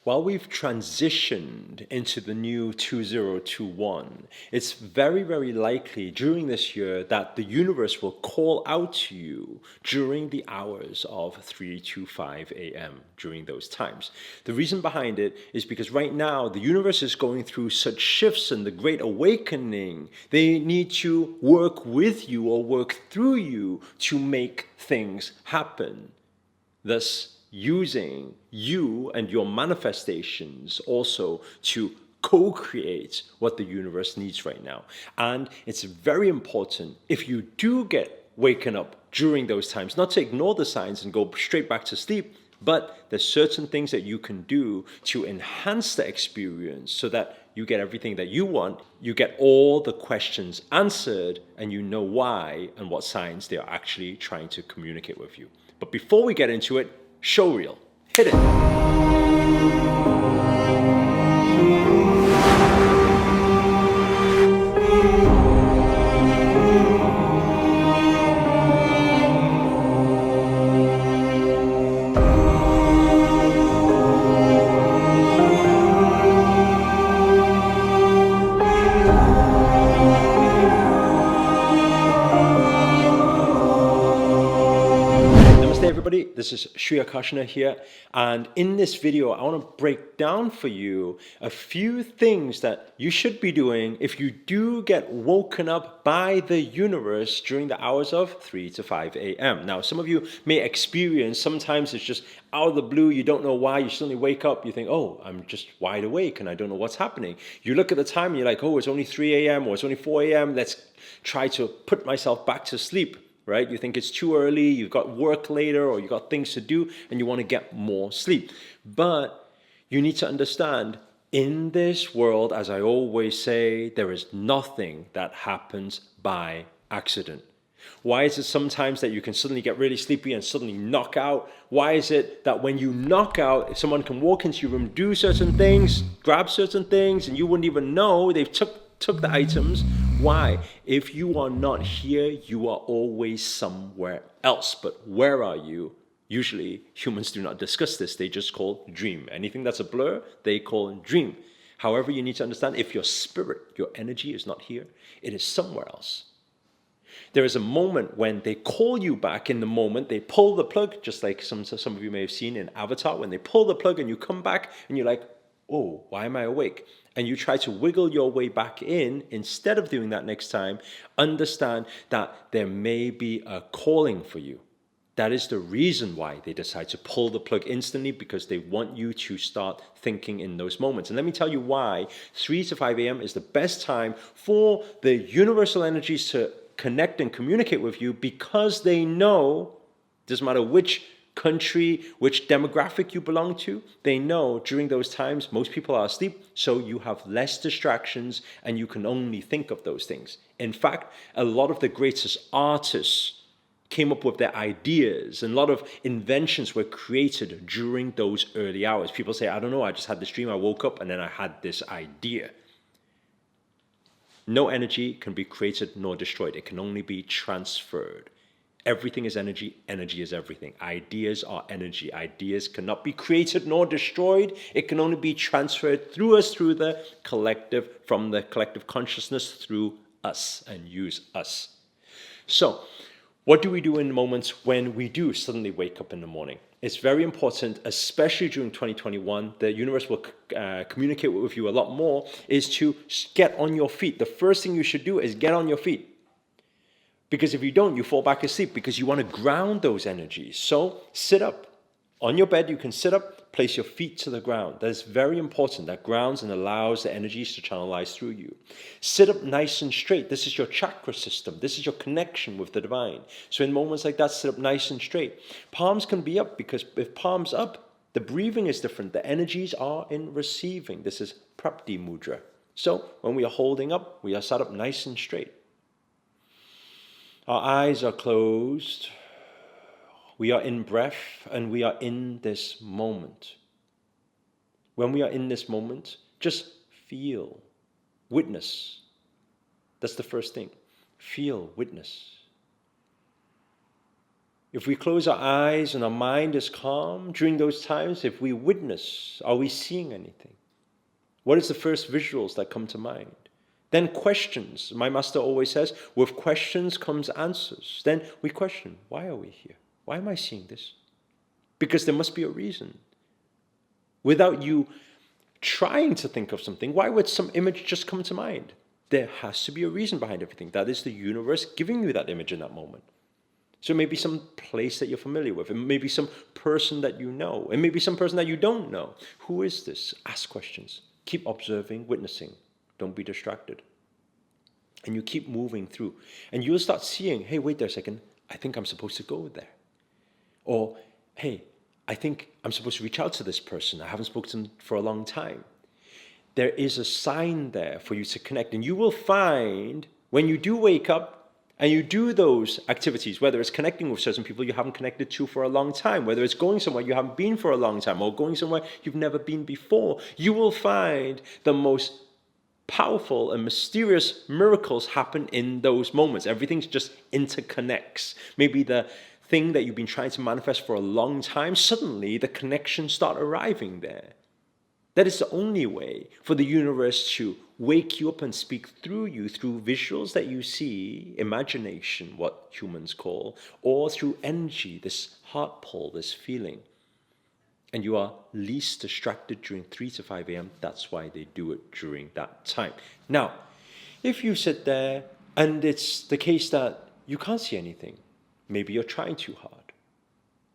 While we've transitioned into the new 2021, it's very, very likely during this year that the universe will call out to you during the hours of 3 to 5 a.m. during those times. The reason behind it is because right now the universe is going through such shifts in the Great Awakening. They need to work with you or work through you to make things happen. Thus, using you and your manifestations also to co-create what the universe needs right now. And it's very important, if you do get waken up during those times, not to ignore the signs and go straight back to sleep, but there's certain things that you can do to enhance the experience so that you get everything that you want, you get all the questions answered, and you know why and what signs they are actually trying to communicate with you. But before we get into it, show reel. Hit it. Namaste everybody, this is Akarshana here, and in this video I want to break down for you a few things that you should be doing if you do get woken up by the universe during the hours of 3 to 5 a.m. Now some of you may experience, sometimes it's just out of the blue, you don't know why, you suddenly wake up, you think, oh, I'm just wide awake and I don't know what's happening. You look at the time and you're like, oh, it's only 3 a.m. or it's only 4 a.m. Let's try to put myself back to sleep. Right? You think it's too early, you've got work later, or you've got things to do, and you want to get more sleep. But you need to understand, in this world, as I always say, there is nothing that happens by accident. Why is it sometimes that you can suddenly get really sleepy and suddenly knock out? Why is it that when you knock out, someone can walk into your room, do certain things, grab certain things, and you wouldn't even know they've took the items? Why? If you are not here, you are always somewhere else. But where are you? Usually humans do not discuss this. They just call dream. Anything that's a blur, they call dream. However, you need to understand, if your spirit, your energy is not here, it is somewhere else. There is a moment when they call you back. In the moment, they pull the plug, just like some of you may have seen in Avatar, when they pull the plug and you come back and you're like, oh, why am I awake? And you try to wiggle your way back in. Instead of doing that next time, understand that there may be a calling for you. That is the reason why they decide to pull the plug instantly, because they want you to start thinking in those moments. And let me tell you why 3 to 5 a.m. is the best time for the universal energies to connect and communicate with you, because they know, doesn't matter which country, which demographic you belong to, they know during those times most people are asleep, so you have less distractions and you can only think of those things. In fact, a lot of the greatest artists came up with their ideas, and a lot of inventions were created during those early hours. People say, I don't know, I just had this dream, I woke up and then I had this idea. No energy can be created nor destroyed. It can only be transferred. Everything is energy. Energy is everything. Ideas are energy. Ideas cannot be created nor destroyed. It can only be transferred through us, through the collective, from the collective consciousness through us, and use us. So, what do we do in moments when we do suddenly wake up in the morning? It's very important, especially during 2021, the universe will communicate with you a lot more, is to get on your feet. The first thing you should do is get on your feet. Because if you don't, you fall back asleep, because you want to ground those energies. So sit up. On your bed, you can sit up, place your feet to the ground. That is very important. That grounds and allows the energies to channelize through you. Sit up nice and straight. This is your chakra system. This is your connection with the divine. So in moments like that, sit up nice and straight. Palms can be up, because if palms up, the breathing is different. The energies are in receiving. This is Prapti Mudra. So when we are holding up, we are sat up nice and straight. Our eyes are closed. We are in breath, and we are in this moment. When we are in this moment, just feel, witness. That's the first thing. Feel, witness. If we close our eyes and our mind is calm during those times, if we witness, are we seeing anything? What is the first visuals that come to mind? Then questions. My master always says, with questions comes answers. Then we question, why are we here? Why am I seeing this? Because there must be a reason. Without you trying to think of something, why would some image just come to mind? There has to be a reason behind everything. That is the universe giving you that image in that moment. So it may be some place that you're familiar with. It may be some person that you know. It may be some person that you don't know. Who is this? Ask questions. Keep observing, witnessing. Don't be distracted. And you keep moving through. And you'll start seeing, hey, wait there a second. I think I'm supposed to go there. Or, hey, I think I'm supposed to reach out to this person. I haven't spoken to them for a long time. There is a sign there for you to connect. And you will find when you do wake up and you do those activities, whether it's connecting with certain people you haven't connected to for a long time, whether it's going somewhere you haven't been for a long time, or going somewhere you've never been before, you will find the most powerful and mysterious miracles happen in those moments. Everything just interconnects. Maybe the thing that you've been trying to manifest for a long time, suddenly the connections start arriving there. That is the only way for the universe to wake you up and speak through you, through visuals that you see, imagination, what humans call, or through energy, this heart pull, this feeling. And you are least distracted during 3 to 5 a.m. That's why they do it during that time. Now, if you sit there and it's the case that you can't see anything, maybe you're trying too hard.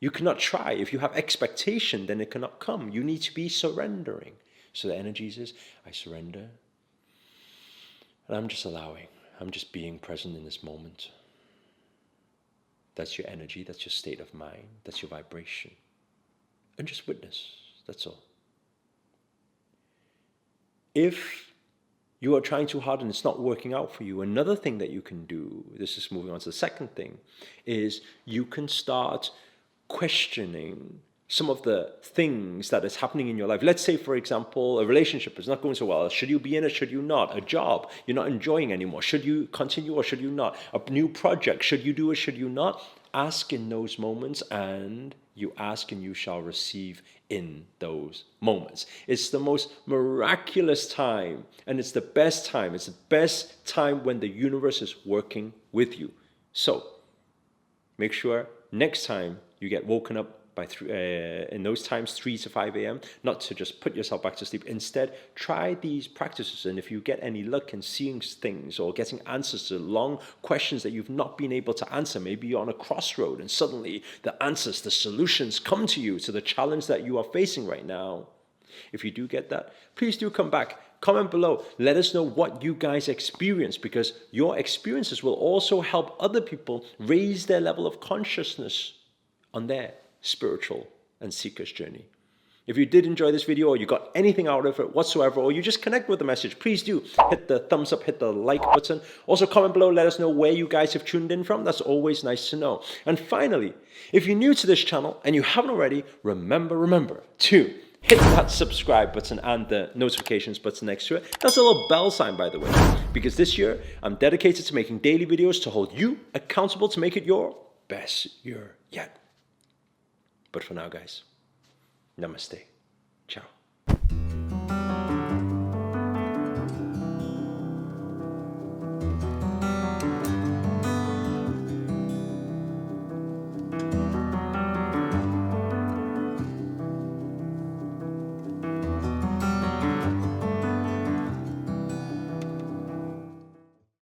You cannot try. If you have expectation, then it cannot come. You need to be surrendering. So the energy says, I surrender. And I'm just allowing. I'm just being present in this moment. That's your energy. That's your state of mind. That's your vibration. And just witness. That's all. If you are trying too hard and it's not working out for you, another thing that you can do, this is moving on to the second thing, is you can start questioning some of the things that is happening in your life. Let's say, for example, a relationship is not going so well. Should you be in it? Should you not? A job you're not enjoying anymore. Should you continue or should you not? A new project, should you do it? Should you not? Ask in those moments, and you ask and you shall receive in those moments. It's the most miraculous time, and it's the best time. It's the best time when the universe is working with you. So make sure next time you get woken up by in those times, 3 to 5 a.m., not to just put yourself back to sleep. Instead, try these practices, and if you get any luck in seeing things or getting answers to long questions that you've not been able to answer, maybe you're on a crossroad and suddenly the answers, the solutions come to you to the challenge that you are facing right now. If you do get that, please do come back. Comment below. Let us know what you guys experience, because your experiences will also help other people raise their level of consciousness on their spiritual and seeker's journey. If you did enjoy this video, or you got anything out of it whatsoever, or you just connect with the message, please do hit the thumbs up, hit the like button. Also comment below, let us know where you guys have tuned in from. That's always nice to know. And finally, if you're new to this channel and you haven't already, remember to hit that subscribe button and the notifications button next to it. That's a little bell sign, by the way, because this year I'm dedicated to making daily videos to hold you accountable to make it your best year yet. But for now, guys, namaste. Ciao.